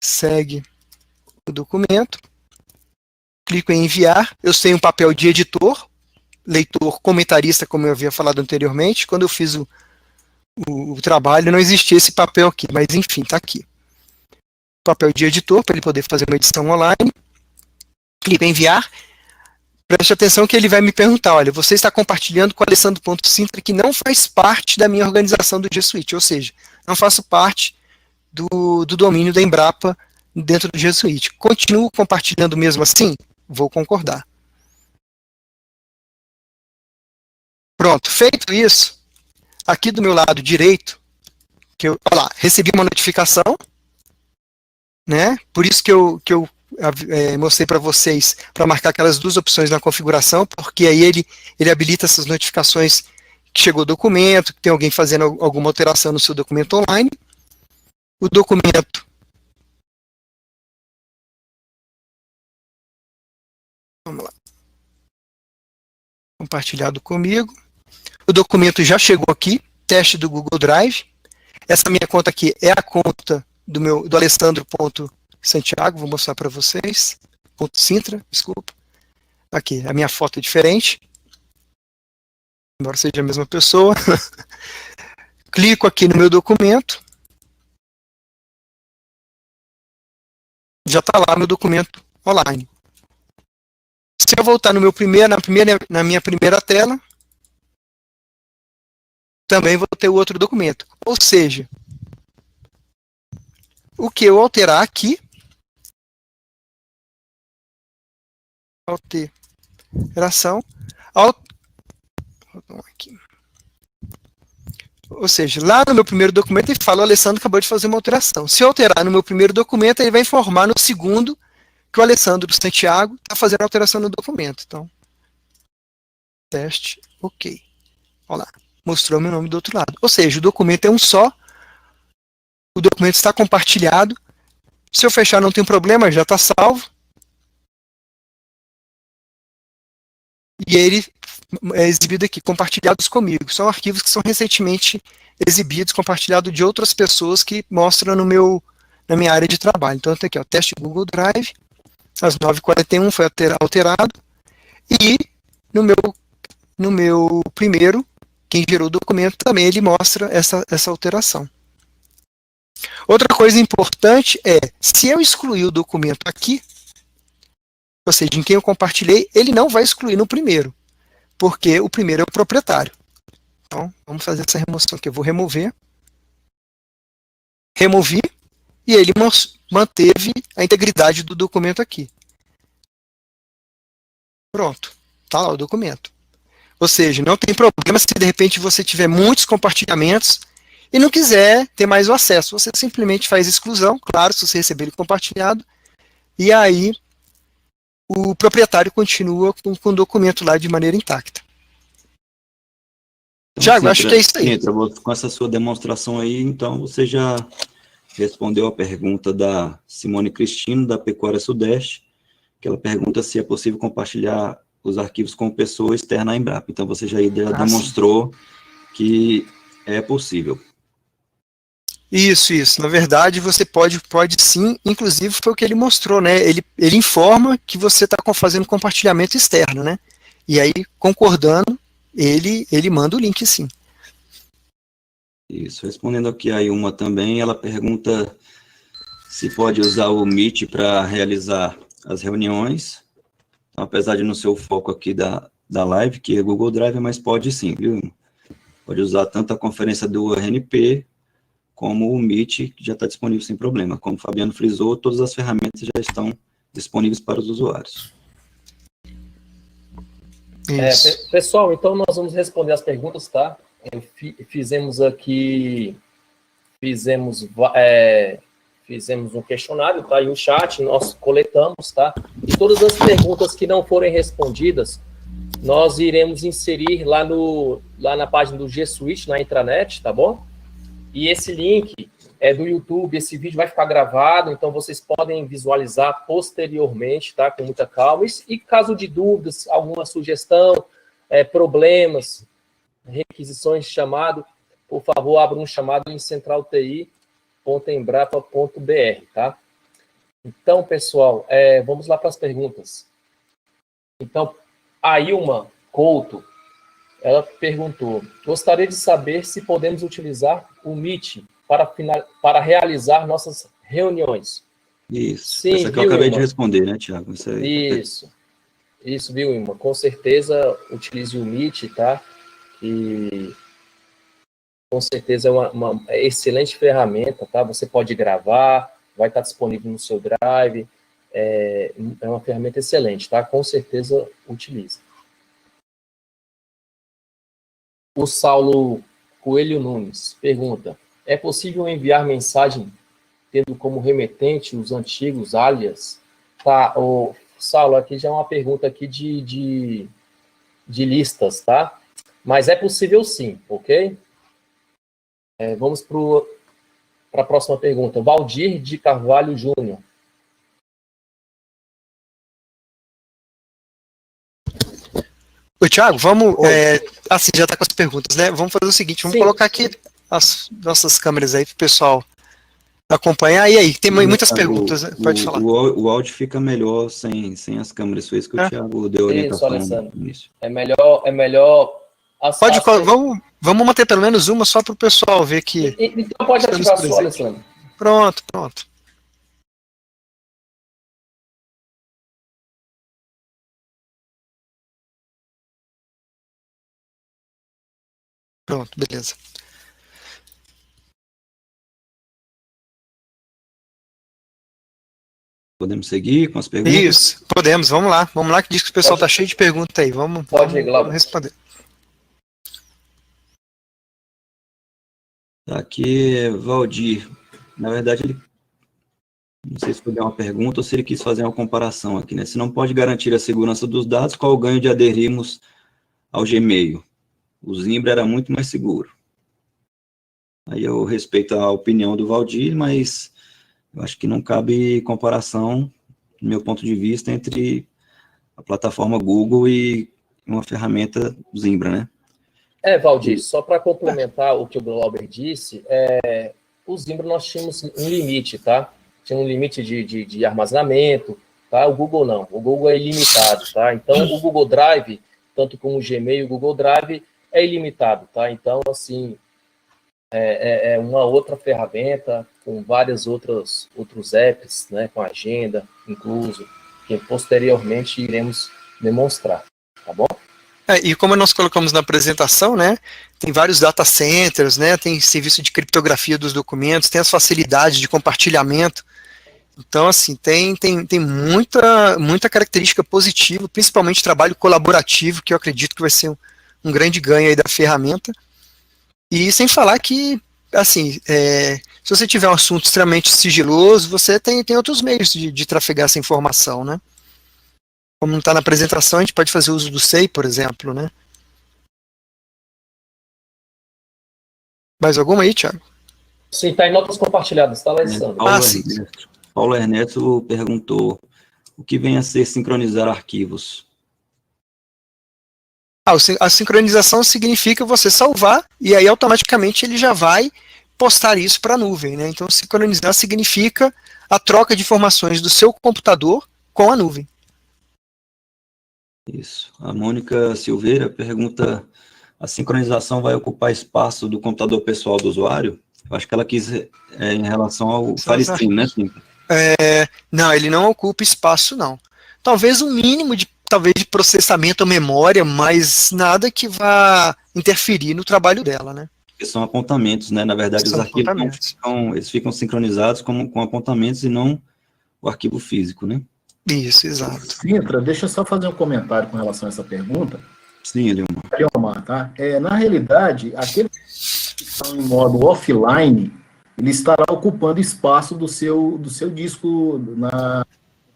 segue o documento, clico em enviar, eu tenho um papel de editor, leitor, comentarista, como eu havia falado anteriormente. Quando eu fiz o trabalho, não existia esse papel aqui, mas enfim, está aqui. Papel de editor, para ele poder fazer uma edição online. Clico em enviar. Preste atenção que ele vai me perguntar, olha, você está compartilhando com o Alessandro.sintra que não faz parte da minha organização do G Suite, ou seja, não faço parte do domínio da Embrapa dentro do G Suite. Continuo compartilhando mesmo assim? Vou concordar. Pronto, feito isso, aqui do meu lado direito, olha lá, recebi uma notificação, né? Por isso que eu mostrei para vocês, para marcar aquelas duas opções na configuração, porque aí ele habilita essas notificações que chegou o documento, que tem alguém fazendo alguma alteração no seu documento online. O documento, vamos lá, compartilhado comigo. O documento já chegou aqui, teste do Google Drive. Essa minha conta aqui é a conta do Alessandro.santiago, vou mostrar para vocês. .sintra, desculpa. Aqui, a minha foto é diferente. Embora seja a mesma pessoa. Clico aqui no meu documento. Já está lá meu documento online. Se eu voltar no na minha primeira tela, também vou ter o outro documento. Ou seja, o que eu alterar aqui, alteração, aqui. Ou seja, lá no meu primeiro documento ele fala, o Alessandro acabou de fazer uma alteração. Se eu alterar no meu primeiro documento, ele vai informar no segundo que o Alessandro Santiago está fazendo a alteração no documento. Então, teste, ok. Olha lá, mostrou meu nome do outro lado. Ou seja, o documento é um só, o documento está compartilhado, Se eu fechar, não tem problema, já está salvo. E ele é exibido aqui, compartilhados comigo. São arquivos que são recentemente exibidos, compartilhados de outras pessoas que mostram na minha área de trabalho. Então, tem aqui, ó, teste Google Drive, às 9h41 foi alterado, e no meu primeiro, quem gerou o documento, também ele mostra essa alteração. Outra coisa importante é, se eu excluir o documento aqui, ou seja, em quem eu compartilhei, ele não vai excluir no primeiro, porque o primeiro é o proprietário. Então, vamos fazer essa remoção aqui. Eu vou remover. Removi, e ele manteve a integridade do documento aqui. Pronto, está lá o documento. Ou seja, não tem problema se de repente você tiver muitos compartilhamentos e não quiser ter mais o acesso. Você simplesmente faz exclusão, claro, se você receber ele compartilhado, e aí o proprietário continua com o documento lá de maneira intacta.
Então,
Tiago, acho que é isso aí.
Com essa sua demonstração aí, então você já respondeu a pergunta da Simone Cristino, da Pecuária Sudeste, que ela pergunta se é possível compartilhar os arquivos com pessoa externa à Embrapa. Então, você já demonstrou que é possível.
Isso. Na verdade, você pode sim, inclusive foi o que ele mostrou, né? Ele informa que você está fazendo compartilhamento externo, né? E aí, concordando, ele manda o link sim.
Isso, respondendo aqui a uma também, ela pergunta se pode usar o Meet para realizar as reuniões, então, apesar de não ser o foco aqui da live, que é Google Drive, mas pode sim, viu? Pode usar tanto a conferência do RNP, como o Meet, que já está disponível sem problema. Como o Fabiano frisou, todas as ferramentas já estão disponíveis para os usuários.
Pessoal, então nós vamos responder as perguntas, tá? Fizemos um questionário, tá? E o chat nós coletamos, tá? E todas as perguntas que não forem respondidas, nós iremos inserir lá na página do G Suite, na intranet, tá bom? E esse link é do YouTube, esse vídeo vai ficar gravado, então vocês podem visualizar posteriormente, tá? Com muita calma. E caso de dúvidas, alguma sugestão, problemas, requisições de chamado, por favor, abra um chamado em centralti.embrapa.br, tá? Então, pessoal, vamos lá para as perguntas. Então, a Ilma Couto, ela perguntou, gostaria de saber se podemos utilizar o Meet para realizar nossas reuniões.
Isso,
sim,
essa que eu acabei de responder, né, Tiago?
Isso, viu, Ilma? Com certeza, utilize o Meet, tá? E com certeza é uma excelente ferramenta, tá? Você pode gravar, vai estar disponível no seu Drive, é uma ferramenta excelente, tá? Com certeza, utilize. O Saulo Coelho Nunes pergunta, é possível enviar mensagem tendo como remetente os antigos alias? Tá, Saulo, aqui já é uma pergunta aqui de listas, tá? Mas é possível sim, ok? Vamos para a próxima pergunta. Valdir de Carvalho Júnior.
Ô, Thiago, vamos... assim, já está com as perguntas, né? Vamos fazer o seguinte, vamos colocar aqui as nossas câmeras aí para o pessoal acompanhar. E aí, tem muitas perguntas, né? Pode falar.
O áudio fica melhor sem as câmeras, foi isso que o Thiago deu orientação no início.
É melhor...
Vamos manter pelo menos uma só para o pessoal ver que...
Então pode ativar a sua, Alessandro.
Pronto. Pronto, beleza.
Podemos seguir com as perguntas?
Isso, podemos, vamos lá, que diz que o pessoal está cheio de perguntas aí, vamos responder.
Aqui, Valdir, na verdade, ele, não sei se foi uma pergunta ou se ele quis fazer uma comparação aqui, né? Se não pode garantir a segurança dos dados, qual o ganho de aderirmos ao Gmail? O Zimbra era muito mais seguro. Aí eu respeito a opinião do Valdir, mas eu acho que não cabe comparação, do meu ponto de vista, entre a plataforma Google e uma ferramenta Zimbra, né?
Valdir, só para complementar o que o Glauber disse, o Zimbra nós tínhamos um limite, tá? Tinha um limite de armazenamento, tá? O Google não, o Google é ilimitado, tá? Então, o Google Drive, tanto como o Gmail, o Google Drive é ilimitado, tá? Então, assim, é uma outra ferramenta com vários outros apps, né? Com agenda incluso, que posteriormente iremos demonstrar, tá bom?
E como nós colocamos na apresentação, né, tem vários data centers, né, tem serviço de criptografia dos documentos, tem as facilidades de compartilhamento. Então, assim, tem muita característica positiva, principalmente trabalho colaborativo, que eu acredito que vai ser um grande ganho aí da ferramenta. E sem falar que, assim, se você tiver um assunto extremamente sigiloso, você tem outros meios de trafegar essa informação, né? Como não está na apresentação, a gente pode fazer uso do SEI, por exemplo, né? Mais alguma aí, Thiago?
Sim, está em notas compartilhadas, tá, Alessandro?
Paulo Ernesto perguntou o que vem a ser sincronizar arquivos.
A sincronização significa você salvar e aí automaticamente ele já vai postar isso para a nuvem, né? Então, sincronizar significa a troca de informações do seu computador com a nuvem.
Isso. A Mônica Silveira pergunta: a sincronização vai ocupar espaço do computador pessoal do usuário? Eu acho que ela quis em relação ao FileStream, né?
Não, ele não ocupa espaço, não. Talvez um mínimo de processamento ou memória, mas nada que vá interferir no trabalho dela, né?
Porque são apontamentos, né? Na verdade, os arquivos eles ficam sincronizados com apontamentos e não o arquivo físico, né?
Isso, exato.
Sintra, deixa eu só fazer um comentário com relação a essa pergunta.
Sim, Eliomar.
Eliomar, tá? Na realidade, aqueles que estão em modo offline, ele estará ocupando espaço do seu disco no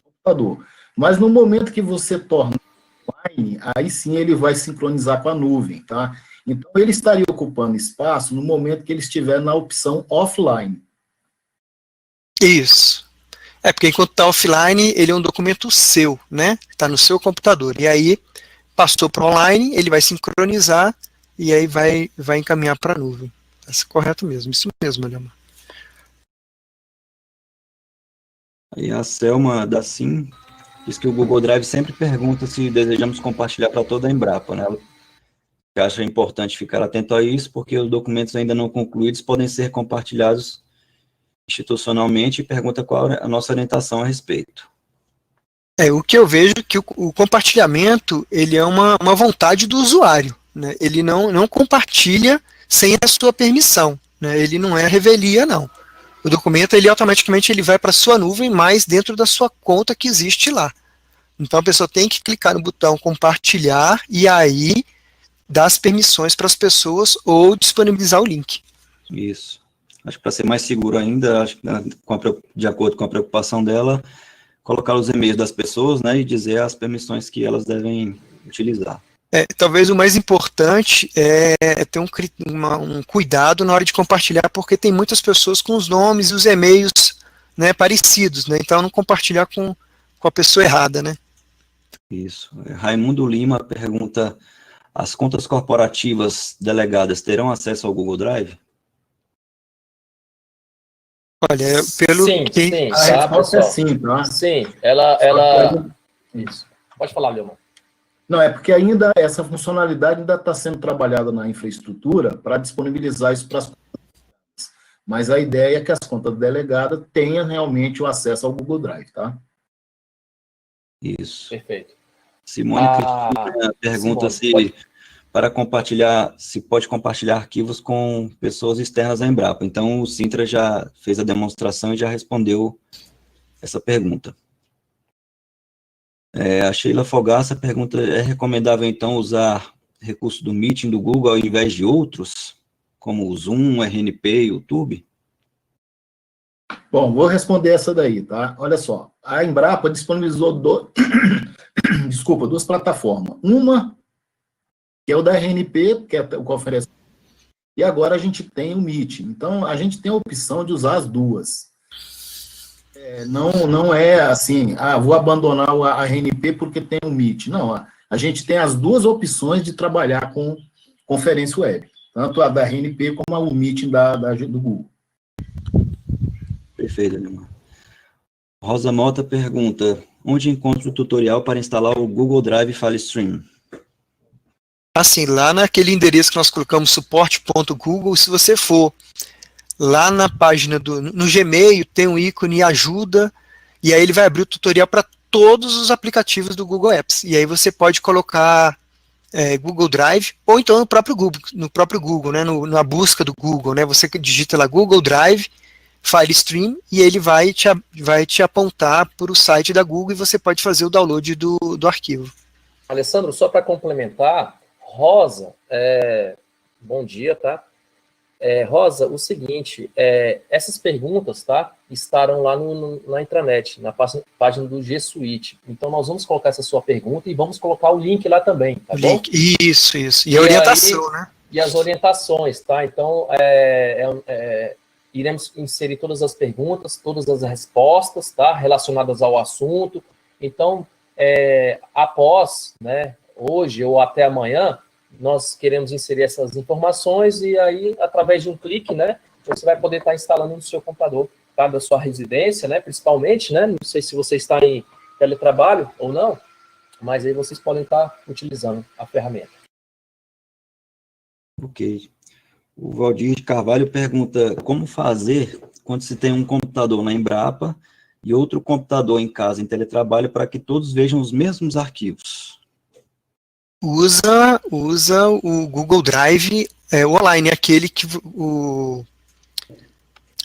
computador. Mas no momento que você torna online, aí sim ele vai sincronizar com a nuvem, tá? Então, ele estaria ocupando espaço no momento que ele estiver na opção offline.
Isso. Porque enquanto está offline, ele é um documento seu, né? Está no seu computador. E aí, passou para online, ele vai sincronizar e aí vai encaminhar para a nuvem. Isso é correto mesmo, isso mesmo, Eliomar.
Aí a Selma da Sim diz que o Google Drive sempre pergunta se desejamos compartilhar para toda a Embrapa, né? Ela acha importante ficar atento a isso, porque os documentos ainda não concluídos podem ser compartilhados institucionalmente, e pergunta qual a nossa orientação a respeito.
O que eu vejo é que o compartilhamento, ele é uma vontade do usuário, né? Ele não compartilha sem a sua permissão, né? Ele não é revelia, não. O documento, ele automaticamente vai para a sua nuvem, mas dentro da sua conta que existe lá. Então, a pessoa tem que clicar no botão compartilhar e aí dar as permissões para as pessoas ou disponibilizar o link.
Isso. Acho que para ser mais seguro ainda, acho que de acordo com a preocupação dela, colocar os e-mails das pessoas, né, e dizer as permissões que elas devem utilizar.
Talvez o mais importante é ter um cuidado na hora de compartilhar, porque tem muitas pessoas com os nomes e os e-mails, né, parecidos, né, então não compartilhar com a pessoa errada, né.
Isso. Raimundo Lima pergunta: as contas corporativas delegadas terão acesso ao Google Drive?
Olha, pelo
sim,
que...
Sim,
A resposta é sim, tá?
Sim, ela... Isso. Pode falar, Leomar.
Não, é porque ainda essa funcionalidade ainda está sendo trabalhada na infraestrutura para disponibilizar isso para as contas delegadas. Mas a ideia é que as contas delegadas tenham realmente o acesso ao Google Drive, tá?
Isso.
Perfeito.
Simone Cristina pergunta se pode compartilhar arquivos com pessoas externas à Embrapa. Então, o Sintra já fez a demonstração e já respondeu essa pergunta. A Sheila Fogaça pergunta: é recomendável, então, usar recurso do Meeting do Google ao invés de outros, como o Zoom, RNP e YouTube?
Bom, vou responder essa daí, tá? Olha só, a Embrapa disponibilizou duas plataformas. Uma, que é o da RNP, que é o que oferece, e agora a gente tem o Meet. Então, a gente tem a opção de usar as duas. Não é assim, vou abandonar a RNP porque tem o Meet. Não, a gente tem as duas opções de trabalhar com conferência web, tanto a da RNP como o Meet do Google.
Perfeito, Alemão. Rosa Mota pergunta, onde encontro o tutorial para instalar o Google Drive FileStream?
Assim, lá naquele endereço que nós colocamos, suporte.google, se você for lá na página no Gmail, tem um ícone ajuda, e aí ele vai abrir o tutorial para todos os aplicativos do Google Apps. E aí você pode colocar Google Drive, ou então no próprio Google, né, na busca do Google, né, você digita lá Google Drive, FileStream, e ele vai te apontar para o site da Google e você pode fazer o download do arquivo.
Alessandro, só para complementar, Rosa, bom dia, tá? Rosa, o seguinte, essas perguntas, tá, estarão lá na intranet, na página do G Suite. Então, nós vamos colocar essa sua pergunta e vamos colocar o link lá também, tá bom?
Isso. E a orientação, aí, né?
E as orientações, tá? Então, iremos inserir todas as perguntas, todas as respostas, tá, relacionadas ao assunto. Então, após, né, hoje ou até amanhã, nós queremos inserir essas informações e aí, através de um clique, né, você vai poder estar instalando no seu computador, tá, da sua residência, né, principalmente, né, não sei se você está em teletrabalho ou não, mas aí vocês podem estar utilizando a ferramenta.
Ok. O Valdir de Carvalho pergunta, como fazer quando se tem um computador na Embrapa e outro computador em casa em teletrabalho para que todos vejam os mesmos arquivos?
Usa o Google Drive online, aquele que o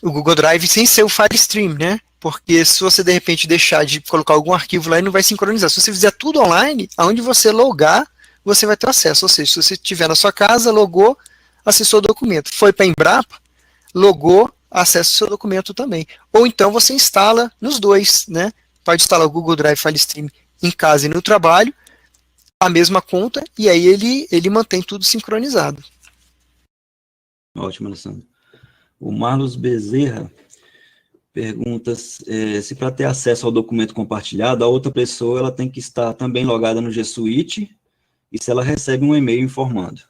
Google Drive sem ser o FileStream, né? Porque se você de repente deixar de colocar algum arquivo lá, ele não vai sincronizar. Se você fizer tudo online, aonde você logar, você vai ter acesso. Ou seja, se você estiver na sua casa, logou, acessou o documento. Foi para a Embrapa, logou, acessa o seu documento também. Ou então você instala nos dois, né? Pode instalar o Google Drive FileStream em casa e no trabalho, a mesma conta, e aí ele mantém tudo sincronizado.
Ótimo, Alessandro. O Marlos Bezerra pergunta se para ter acesso ao documento compartilhado, a outra pessoa ela tem que estar também logada no G Suite e se ela recebe um e-mail informando.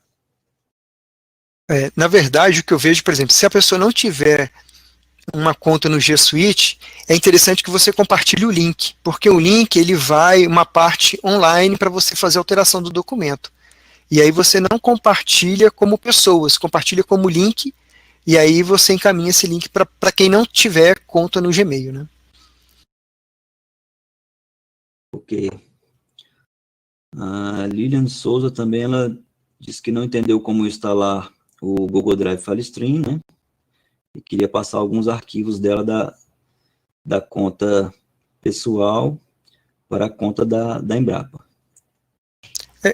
Na verdade, o que eu vejo, por exemplo, se a pessoa não tiver uma conta no G Suite, é interessante que você compartilhe o link, porque o link ele vai uma parte online para você fazer a alteração do documento. E aí você não compartilha como pessoas, compartilha como link, e aí você encaminha esse link para quem não tiver conta no Gmail, né?
Ok. A Lilian Souza também, ela disse que não entendeu como instalar o Google Drive FileStream, né? E queria passar alguns arquivos dela da conta pessoal para a conta da Embrapa.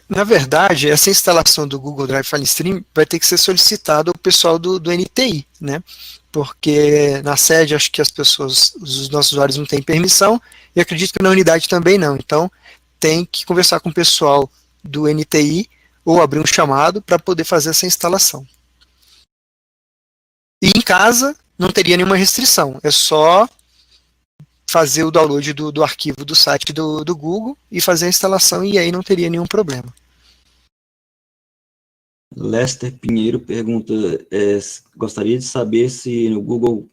Na verdade, essa instalação do Google Drive FileStream vai ter que ser solicitada ao pessoal do NTI, né? Porque na sede acho que os nossos usuários não têm permissão, e acredito que na unidade também não. Então, tem que conversar com o pessoal do NTI ou abrir um chamado para poder fazer essa instalação. E em casa não teria nenhuma restrição, é só fazer o download do arquivo do site do Google e fazer a instalação, e aí não teria nenhum problema.
Lester Pinheiro pergunta, gostaria de saber se no Google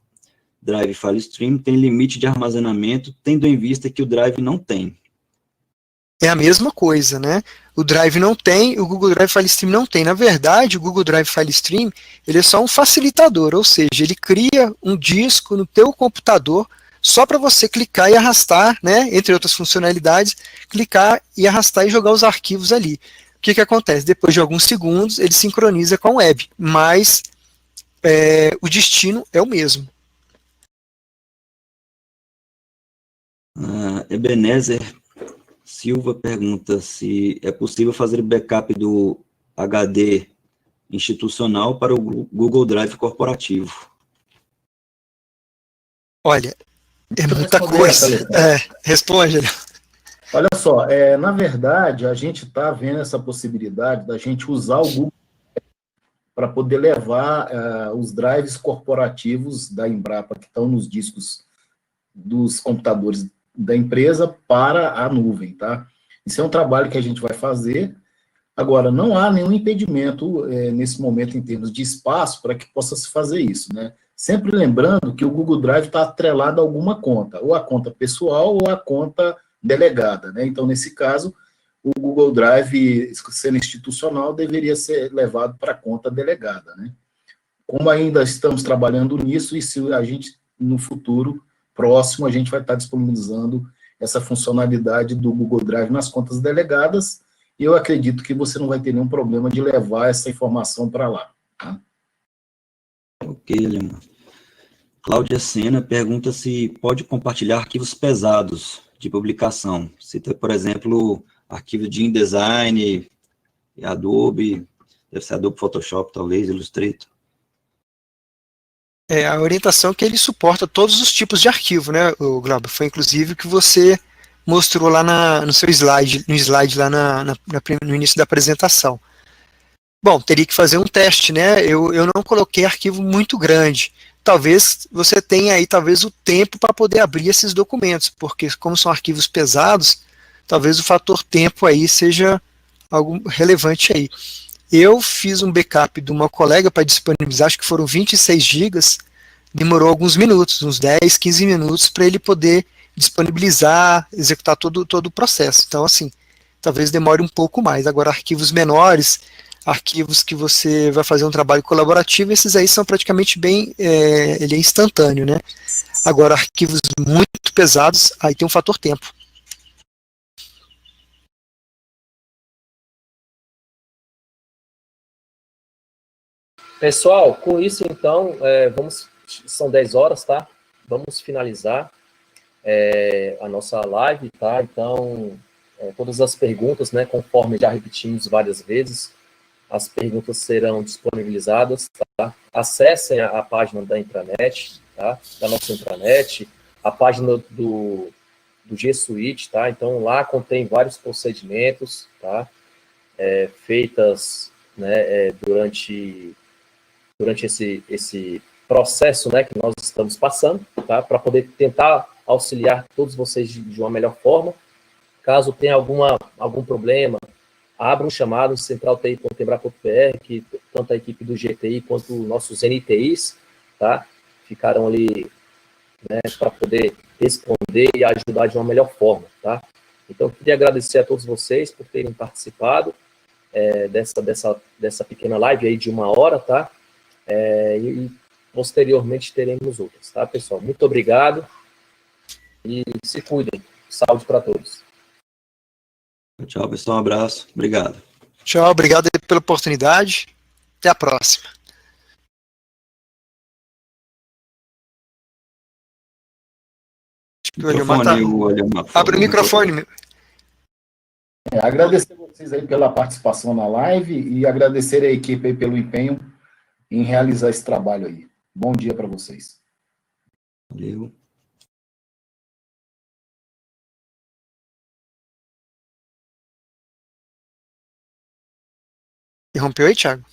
Drive FileStream tem limite de armazenamento, tendo em vista que o Drive não tem.
É a mesma coisa, né? O Drive não tem, o Google Drive FileStream não tem. Na verdade, o Google Drive FileStream, ele é só um facilitador, ou seja, ele cria um disco no teu computador só para você clicar e arrastar, né, entre outras funcionalidades, clicar e arrastar e jogar os arquivos ali. O que acontece? Depois de alguns segundos, ele sincroniza com a web, mas o destino é o mesmo.
Ebenezer Silva pergunta se é possível fazer backup do HD institucional para o Google Drive corporativo.
Olha, é muita coisa. Responde.
Olha só, na verdade, a gente está vendo essa possibilidade da gente usar o Google para poder levar os drives corporativos da Embrapa, que estão nos discos dos computadores da empresa para a nuvem, tá? Isso é um trabalho que a gente vai fazer. Agora, não há nenhum impedimento nesse momento em termos de espaço para que possa se fazer isso, né? Sempre lembrando que o Google Drive está atrelado a alguma conta, ou a conta pessoal ou a conta delegada, né? Então, nesse caso, o Google Drive, sendo institucional, deveria ser levado para a conta delegada, né? Como ainda estamos trabalhando nisso, e se a gente, no futuro próximo, a gente vai estar disponibilizando essa funcionalidade do Google Drive nas contas delegadas, e eu acredito que você não vai ter nenhum problema de levar essa informação para lá. Tá?
Ok, Alemão. Cláudia Sena pergunta se pode compartilhar arquivos pesados de publicação. Cita, por exemplo, arquivo de InDesign, Adobe, deve ser Adobe Photoshop, talvez, Illustrator.
A orientação é que ele suporta todos os tipos de arquivo, né, o Glauber? Foi inclusive o que você mostrou lá no seu slide, lá no início da apresentação. Bom, teria que fazer um teste, né? Eu não coloquei arquivo muito grande. Talvez você tenha aí, talvez, o tempo para poder abrir esses documentos, porque como são arquivos pesados, talvez o fator tempo aí seja algo relevante aí. Eu fiz um backup de uma colega para disponibilizar, acho que foram 26 gigas, demorou alguns minutos, uns 10, 15 minutos, para ele poder disponibilizar, executar todo o processo. Então, assim, talvez demore um pouco mais. Agora, arquivos menores, arquivos que você vai fazer um trabalho colaborativo, esses aí são praticamente ele é instantâneo, né? Agora, arquivos muito pesados, aí tem um fator tempo.
Pessoal, com isso, então, são 10 horas, tá? Vamos finalizar a nossa live, tá? Então, todas as perguntas, né, conforme já repetimos várias vezes, as perguntas serão disponibilizadas, tá? Acessem a página da intranet, tá? Da nossa intranet, a página do G Suite, tá? Então, lá contém vários procedimentos, tá? Feitas, né, durante esse processo, né, que nós estamos passando, tá? Para poder tentar auxiliar todos vocês de uma melhor forma. Caso tenha algum problema, abra um chamado em centralti.tembra.br, que tanto a equipe do GTI quanto nossos NTIs, tá? Ficarão ali, né, para poder responder e ajudar de uma melhor forma, tá? Então, eu queria agradecer a todos vocês por terem participado dessa pequena live aí de 1 hora, tá? E posteriormente teremos outras, tá, pessoal? Muito obrigado e se cuidem. Saúde para todos.
Tchau, pessoal. Um abraço. Obrigado.
Tchau, obrigado pela oportunidade. Até a próxima. Abre o microfone.
Agradecer a vocês aí pela participação na live e agradecer a equipe aí pelo empenho em realizar esse trabalho aí. Bom dia para vocês.
Valeu.
Interrompeu aí, Thiago?